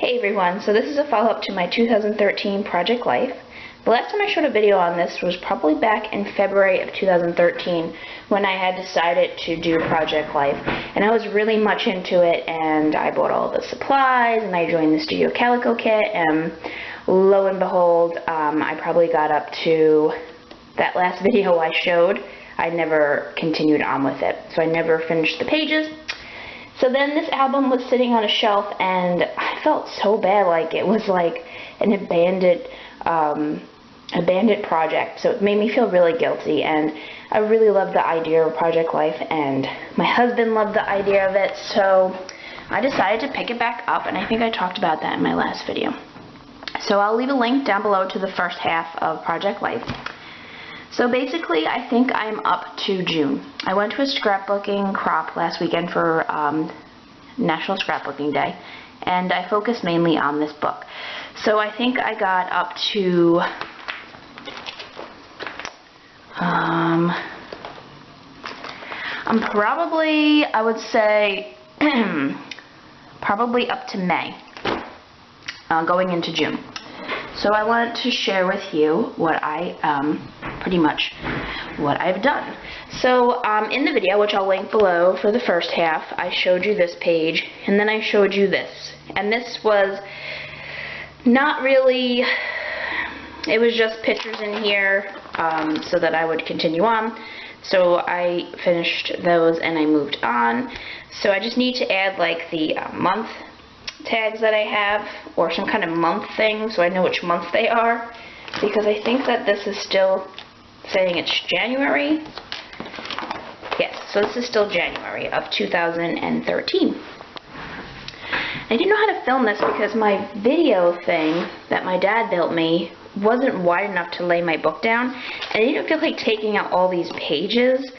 Hey everyone, so this is a follow-up to my 2013 Project Life. The last time I showed a video on this was probably back in February of 2013 when I had decided to do Project Life, and I was really much into it, and I bought all the supplies and I joined the Studio Calico kit, and lo and behold, I probably got up to that last video I showed. I never continued on with it, so I never finished the pages. So then this album was sitting on a shelf, and I felt so bad, like it was like an abandoned project. So it made me feel really guilty, and I really loved the idea of Project Life, and my husband loved the idea of it, so I decided to pick it back up, and I think I talked about that in my last video. So I'll leave a link down below to the first half of Project Life. So basically, I think I'm up to June. I went to a scrapbooking crop last weekend for National Scrapbooking Day, and I focused mainly on this book. So I think I got up to I'm probably, I would say, probably up to May, going into June. So I wanted to share with you what pretty much what I've done. So in the video, which I'll link below for the first half, I showed you this page, and then I showed you this. And this was not really, it was just pictures in here so that I would continue on. So I finished those and I moved on. So I just need to add like the month tags that I have, or some kind of month thing, so I know which month they are, because I think that this is still saying it's January. Yes, so this is still January of 2013. I didn't know how to film this because my video thing that my dad built me wasn't wide enough to lay my book down, and I didn't feel like taking out all these pages.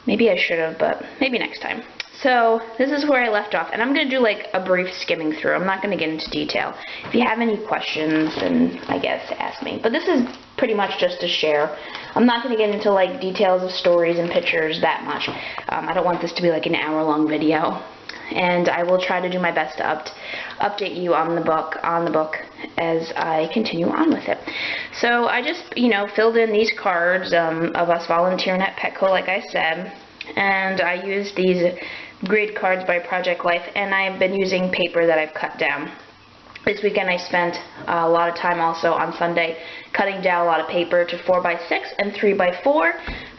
Maybe I should have, but maybe next time. So this is where I left off, and I'm going to do like a brief skimming through. I'm not going to get into detail. If you have any questions, then I guess ask me. But this is pretty much just to share. I'm not going to get into like details of stories and pictures that much. I don't want this to be like an hour-long video. And I will try to do my best to update you on the book as I continue on with it. So I just, filled in these cards of us volunteering at Petco, like I said. And I used these grid cards by Project Life, and I've been using paper that I've cut down. This weekend I spent a lot of time also on Sunday cutting down a lot of paper to 4x6 and 3x4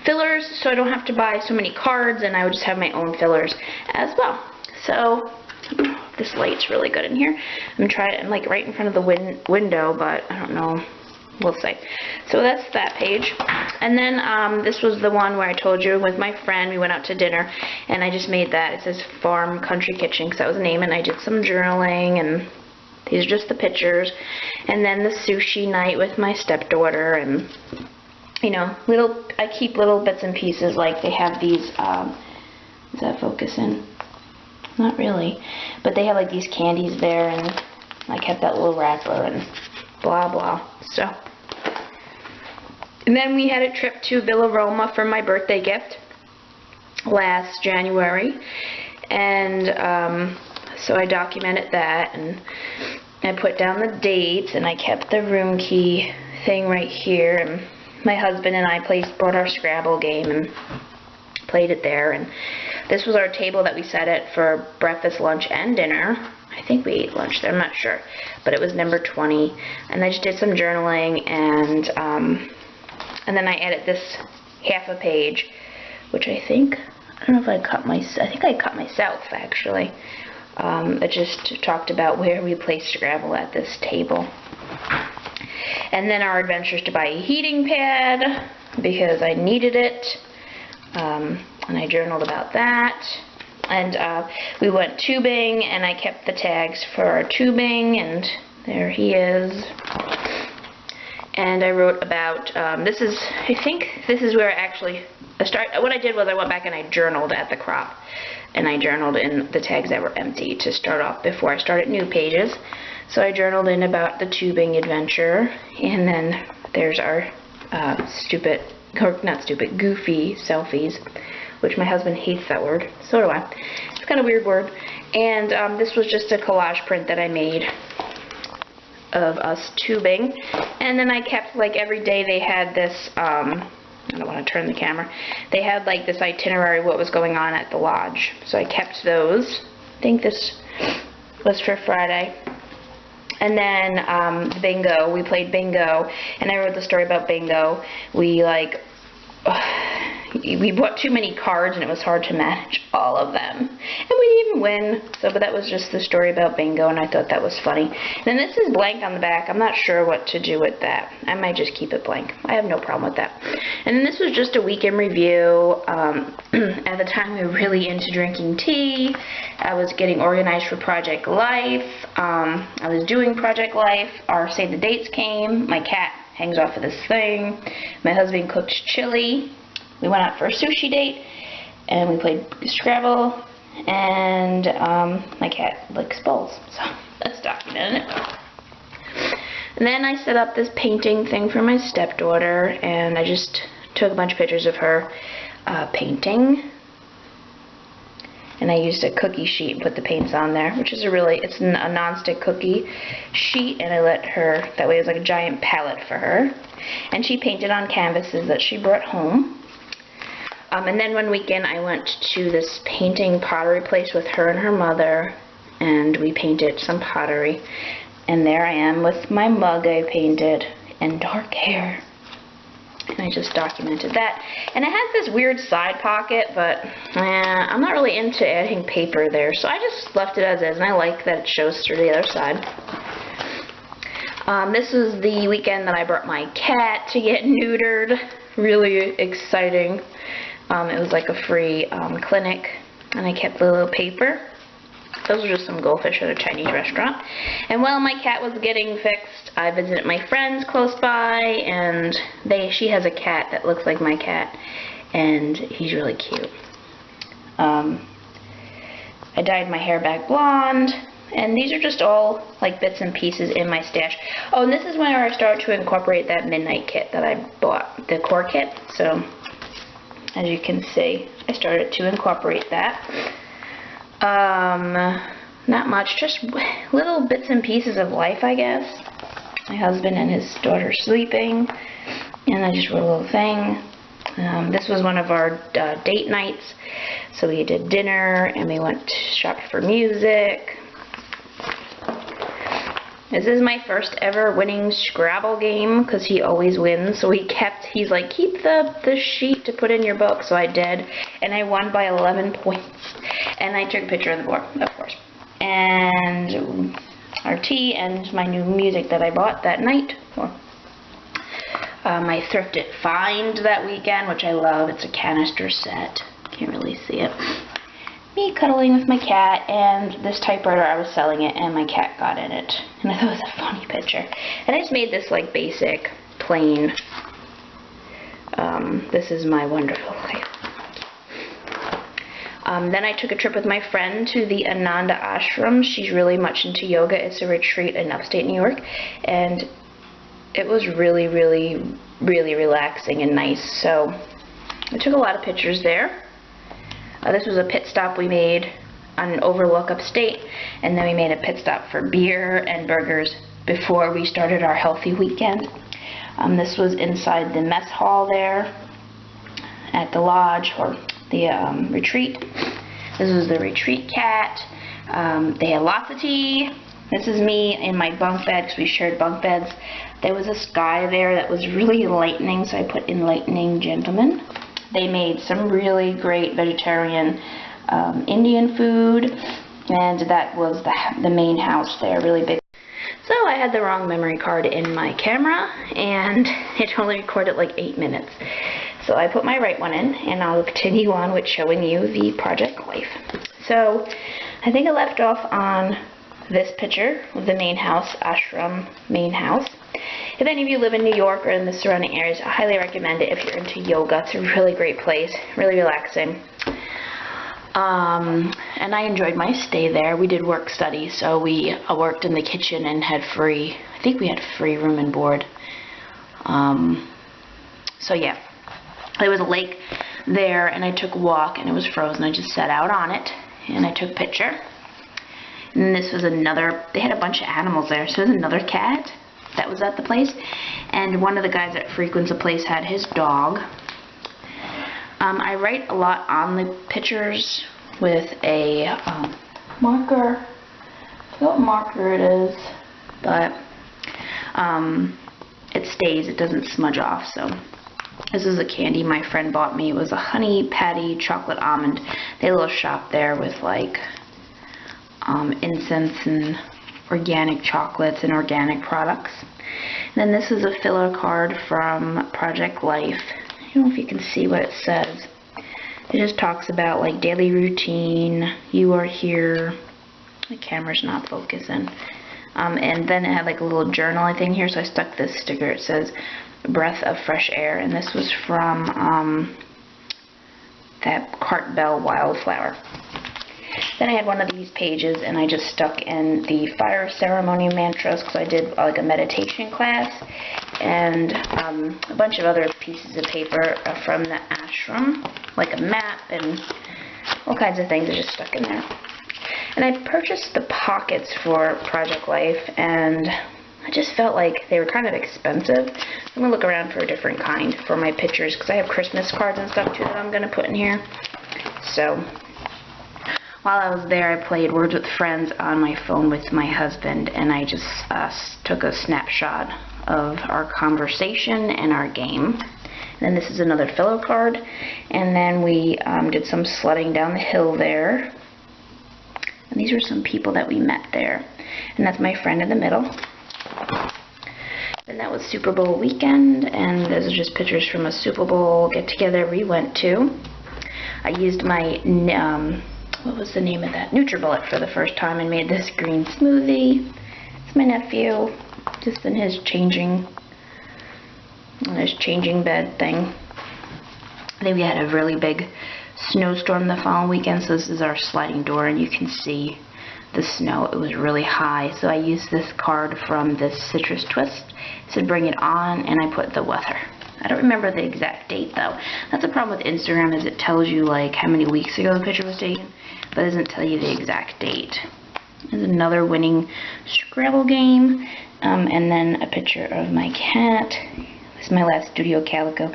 fillers, so I don't have to buy so many cards, and I would just have my own fillers as well. So this light's really good in here. I'm like right in front of the window, but I don't know. We'll see. So that's that page. And then this was the one where I told you with my friend, we went out to dinner, and I just made that. It says Farm Country Kitchen because that was the name, and I did some journaling, and these are just the pictures. And then the sushi night with my stepdaughter, and I keep little bits and pieces, like they have these, is that focusing? Not really. But they have like these candies there, and I kept that little wrapper and blah blah. So. And then we had a trip to Villa Roma for my birthday gift last January, and so I documented that, and I put down the dates, and I kept the room key thing right here, and my husband and I brought our Scrabble game and played it there, and this was our table that we sat at for breakfast, lunch, and dinner. I think we ate lunch there, I'm not sure, but it was number 20, and I just did some journaling, and then I added this half a page, which I don't know if I cut myself, actually. It just talked about where we placed Scrabble at this table. And then our adventures to buy a heating pad, because I needed it, and I journaled about that. And we went tubing, and I kept the tags for our tubing, and there he is. And I wrote about, I think this is where what I did was I went back and I journaled at the crop. And I journaled in the tags that were empty to start off before I started new pages. So I journaled in about the tubing adventure. And then there's our goofy selfies, which my husband hates that word. So do I. It's kind of a weird word. And this was just a collage print that I made of us tubing. And then I kept, like, every day they had this, I don't want to turn the camera. They had, like, this itinerary of what was going on at the lodge. So I kept those. I think this was for Friday. And then bingo, we played bingo, and I wrote the story about bingo. We, like, we bought too many cards and it was hard to manage all of them. And we didn't even win, so, but that was just the story about bingo, and I thought that was funny. Then this is blank on the back. I'm not sure what to do with that. I might just keep it blank. I have no problem with that. And then this was just a week in review. At the time we were really into drinking tea. I was getting organized for Project Life. I was doing Project Life. Our save the dates came. My cat hangs off of this thing. My husband cooked chili. We went out for a sushi date, and we played Scrabble, and my cat likes bowls, so that's documented. And then I set up this painting thing for my stepdaughter, and I just took a bunch of pictures of her painting. And I used a cookie sheet and put the paints on there, which is it's a non-stick cookie sheet, and I let her, that way it was like a giant palette for her. And she painted on canvases that she brought home. And then one weekend I went to this painting pottery place with her and her mother, and we painted some pottery. And there I am with my mug I painted and dark hair. And I just documented that. And it has this weird side pocket, but I'm not really into adding paper there, so I just left it as is, and I like that it shows through the other side. This was the weekend that I brought my cat to get neutered. Really exciting. It was like a free clinic, and I kept the little paper. Those were just some goldfish at a Chinese restaurant. And while my cat was getting fixed, I visited my friends close by, and she has a cat that looks like my cat, and he's really cute. I dyed my hair back blonde, and these are just all like bits and pieces in my stash. Oh, and this is where I started to incorporate that midnight kit that I bought, the core kit. So as you can see, I started to incorporate that. Not much, just little bits and pieces of life, I guess. My husband and his daughter sleeping, and I just wrote a little thing. This was one of our date nights, so we did dinner, and we went to shop for music. This is my first ever winning Scrabble game, because he always wins, so he's like, keep the sheet to put in your book, so I did, and I won by 11 points, and I took a picture of the board, of course, and our tea, and my new music that I bought that night. I thrifted Find that weekend, which I love. It's a canister set, can't really see it. Me cuddling with my cat, and this typewriter, I was selling it, and my cat got in it. And I thought it was a funny picture. And I just made this like basic, plain, this is my wonderful life. Then I took a trip with my friend to the Ananda Ashram. She's really much into yoga. It's a retreat in upstate New York, and it was really, really, really relaxing and nice. So I took a lot of pictures there. This was a pit stop we made on an overlook upstate, and then we made a pit stop for beer and burgers before we started our healthy weekend. This was inside the mess hall there at the lodge, or the retreat. This was the retreat cat. They had lots of tea. This is me in my bunk bed, because we shared bunk beds. There was a sky there that was really enlightening, so I put enlightening gentlemen. They made some really great vegetarian Indian food, and that was the main house there, really big. So I had the wrong memory card in my camera, and it only recorded like 8 minutes. So I put my right one in, and I'll continue on with showing you the Project Life. So I think I left off on this picture of the main house, ashram main house. If any of you live in New York or in the surrounding areas, I highly recommend it if you're into yoga. It's a really great place, really relaxing. And I enjoyed my stay there. We did work study, so we worked in the kitchen and had free, I think we had free room and board. So yeah, there was a lake there, and I took a walk, and it was frozen. I just sat out on it, and I took a picture. And then this was another, they had a bunch of animals there. So there's another cat that was at the place. And one of the guys that frequents the place had his dog. I write a lot on the pictures with a marker. I forgot what marker it is, but it stays, it doesn't smudge off. So this is a candy my friend bought me. It was a Honey Patty chocolate almond. They had a little shop there with like incense and organic chocolates and organic products. And then this is a filler card from Project Life. I don't know if you can see what it says. It just talks about like daily routine, you are here. The camera's not focusing. And then it had like a little journaling thing here, so I stuck this sticker. It says breath of fresh air, and this was from that Cart Bell wildflower. Then I had one of these pages, and I just stuck in the fire ceremony mantras because I did like a meditation class, and a bunch of other pieces of paper from the ashram, like a map and all kinds of things I just stuck in there. And I purchased the pockets for Project Life, and I just felt like they were kind of expensive. I'm going to look around for a different kind for my pictures because I have Christmas cards and stuff too that I'm going to put in here. So while I was there, I played Words with Friends on my phone with my husband, and I just took a snapshot of our conversation and our game. And then this is another filler card, and then we did some sledding down the hill there. And these were some people that we met there. And that's my friend in the middle. And that was Super Bowl weekend, and those are just pictures from a Super Bowl get-together we went to. I used my, what was the name of that? NutriBullet for the first time and made this green smoothie. It's my nephew, just in his changing bed thing. I think we had a really big snowstorm the following weekend, so this is our sliding door, and you can see the snow. It was really high, so I used this card from this Citrus Twist. It said bring it on, and I put the weather. I don't remember the exact date though. That's the problem with Instagram, is it tells you like how many weeks ago the picture was taken, but it doesn't tell you the exact date. There's another winning Scrabble game, and then a picture of my cat. This is my last Studio Calico.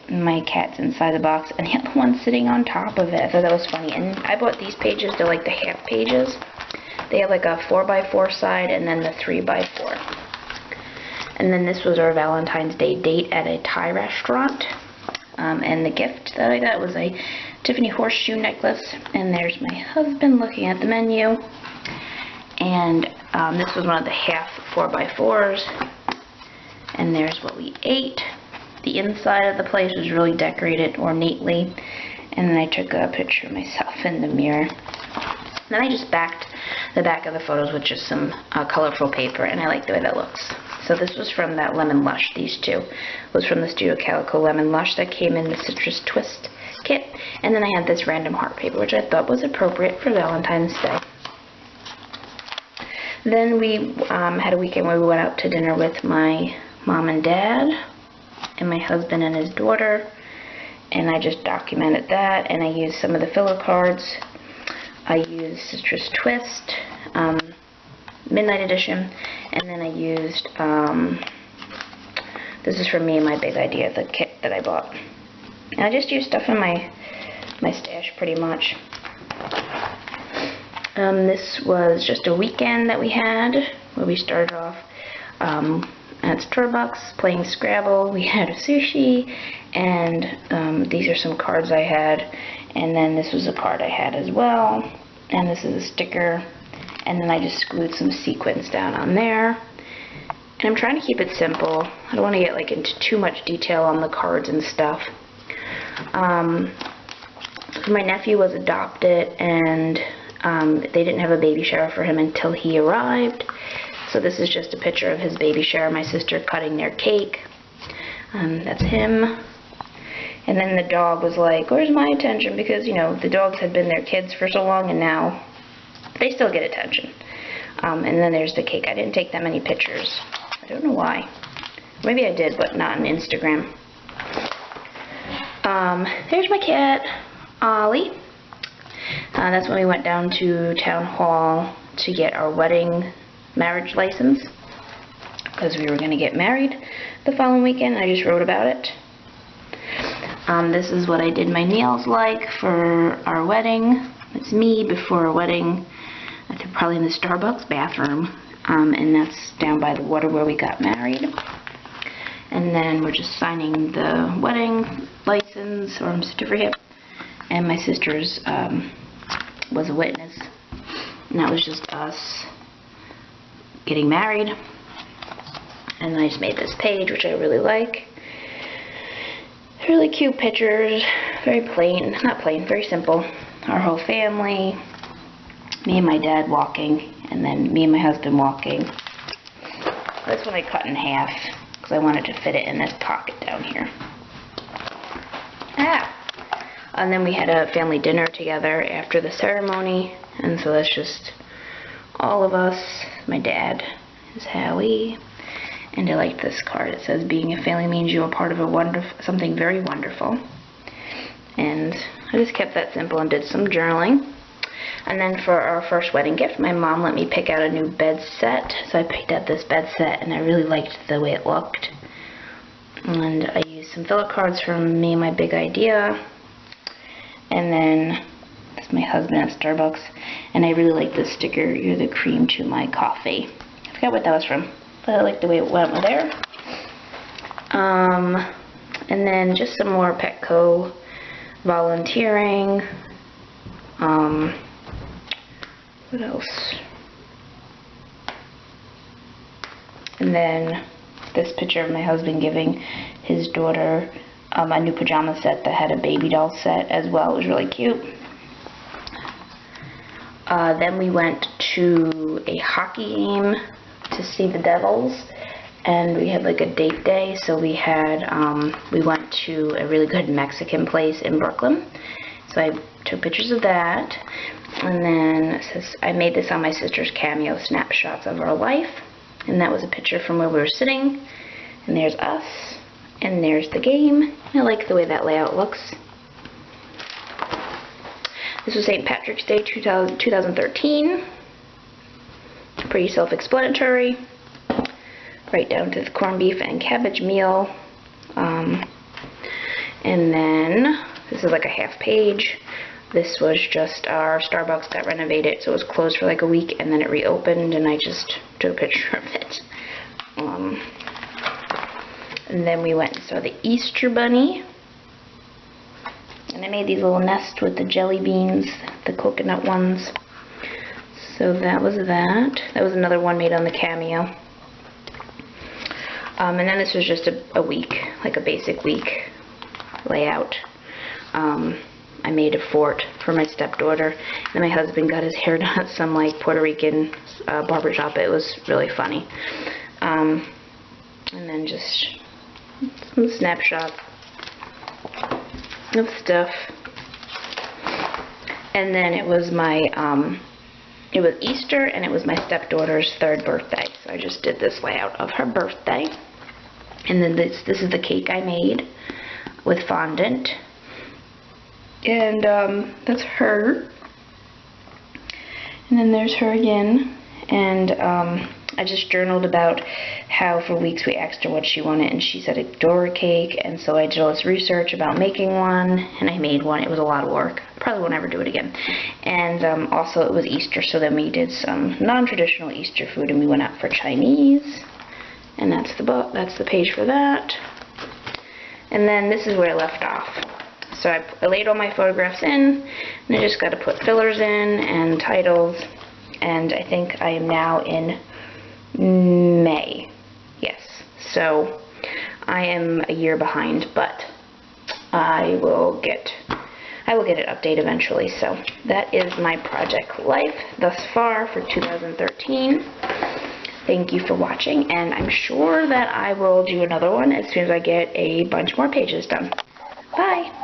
My cat's inside the box, and the other one's sitting on top of it. I thought that was funny. And I bought these pages. They're like the half pages. They have like a 4x4 side and then the 3x4. And then this was our Valentine's Day date at a Thai restaurant. And the gift that I got was a Tiffany horseshoe necklace. And there's my husband looking at the menu. And this was one of the half 4x4s. And there's what we ate. The inside of the place was really decorated ornately, and then I took a picture of myself in the mirror. Then I just backed the back of the photos with just some colorful paper, and I like the way that looks. So this was from that Lemon Lush. These two was from the Studio Calico Lemon Lush that came in the Citrus Twist kit, and then I had this random heart paper, which I thought was appropriate for Valentine's Day. Then we had a weekend where we went out to dinner with my mom and dad, and my husband and his daughter, and I just documented that, and I used some of the filler cards. I used Citrus Twist, Midnight Edition, and then I used, this is from me and my big idea, the kit that I bought. And I just used stuff in my stash pretty much. This was just a weekend that we had, where we started off at Starbucks playing Scrabble. We had sushi, and these are some cards I had, and then this was a card I had as well, and this is a sticker, and then I just glued some sequins down on there. And I'm trying to keep it simple. I don't want to get like into too much detail on the cards and stuff. My nephew was adopted, and they didn't have a baby shower for him until he arrived. So this is just a picture of his baby shower, my sister cutting their cake. That's him. And then the dog was like, where's my attention? Because, you know, the dogs had been their kids for so long, and now they still get attention. And then there's the cake. I didn't take that many pictures. I don't know why. Maybe I did, but not on Instagram. There's my cat, Ollie. That's when we went down to town hall to get our marriage license, because we were going to get married the following weekend. I just wrote about it. This is what I did my nails like for our wedding. It's me before our wedding. I think probably in the Starbucks bathroom. And that's down by the water where we got married. And then we're just signing the wedding license or certificate. And my sister's was a witness. And that was just us getting married. And I just made this page, which I really like. Really cute pictures, very plain, not plain, very simple. Our whole family, me and my dad walking, and then me and my husband walking. This one I cut in half, because I wanted to fit it in this pocket down here. And then we had a family dinner together after the ceremony, and so that's just all of us. My dad is Howie. And I like this card. It says, being a family means you are part of something very wonderful. And I just kept that simple and did some journaling. And then for our first wedding gift, my mom let me pick out a new bed set. So I picked out this bed set, and I really liked the way it looked. And I used some filler cards from Me and My Big Idea. And then this is my husband at Starbucks. And I really like this sticker, you're the cream to my coffee. I forgot what that was from, but I like the way it went with there. And then just some more Petco volunteering. What else? And then this picture of my husband giving his daughter a new pajama set that had a baby doll set as well. It was really cute. Then we went to a hockey game to see the Devils, and we had like a date day, so we had we went to a really good Mexican place in Brooklyn. So I took pictures of that, and then it says I made this on my sister's Cameo snapshots of our life, and that was a picture from where we were sitting, and there's us, and there's the game. I like the way that layout looks. This was St. Patrick's Day 2013. Pretty self-explanatory. Right down to the corned beef and cabbage meal. And then this is like a half page. This was just our Starbucks got renovated, so it was closed for like a week, and then it reopened, and I just took a picture of it. And then we went and saw the Easter Bunny. And I made these little nests with the jelly beans, the coconut ones. So that was that. That was another one made on the Cameo. And then this was just a week, like a basic week layout. I made a fort for my stepdaughter, and my husband got his hair done at some like Puerto Rican barbershop. It was really funny. And then just some snapshots of stuff. And then it was my it was Easter, and it was my stepdaughter's 3rd birthday, so I just did this layout of her birthday. And then this is the cake I made with fondant, and that's her. And then there's her again, and I just journaled about how for weeks we asked her what she wanted, and she said a Dora cake, and so I did all this research about making one, and I made one. It was a lot of work. Probably won't ever do it again. And also it was Easter, so then we did some non-traditional Easter food, and we went out for Chinese, and that's the book. That's the page for that. And then this is where I left off. So I laid all my photographs in, and I just got to put fillers in and titles, and I think I am now in May. Yes, so I am a year behind, but I will get an update eventually. So that is my project life thus far for 2013. Thank you for watching, and I'm sure that I will do another one as soon as I get a bunch more pages done. Bye!